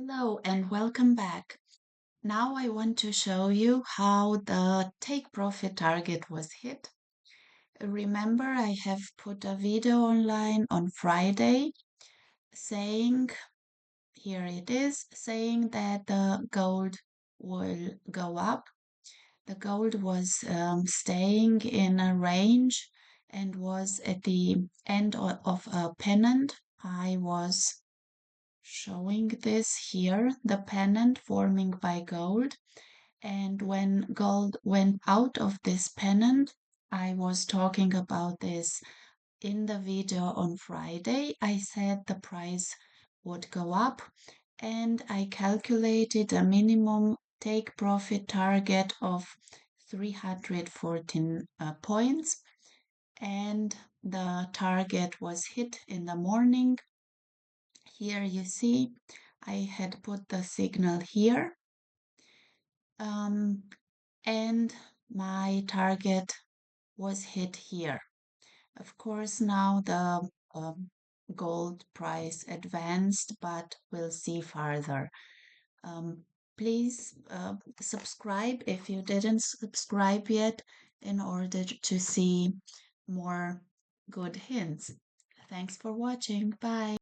Hello and welcome back. Now I want to show you how the take profit target was hit. Remember, I have put a video online on Friday saying, here it is, saying that the gold will go up. The gold was staying in a range and was at the end of a pennant. I was showing this here, the pennant forming by gold. And when gold went out of this pennant, I was talking about this in the video on Friday. I said the price would go up and I calculated a minimum take profit target of 314 points. And the target was hit in the morning. Here you see I had put the signal here, and my target was hit here. Of course, now the gold price advanced, but we'll see further. Um, Please subscribe if you didn't subscribe yet in order to see more good hints. Thanks for watching. Bye.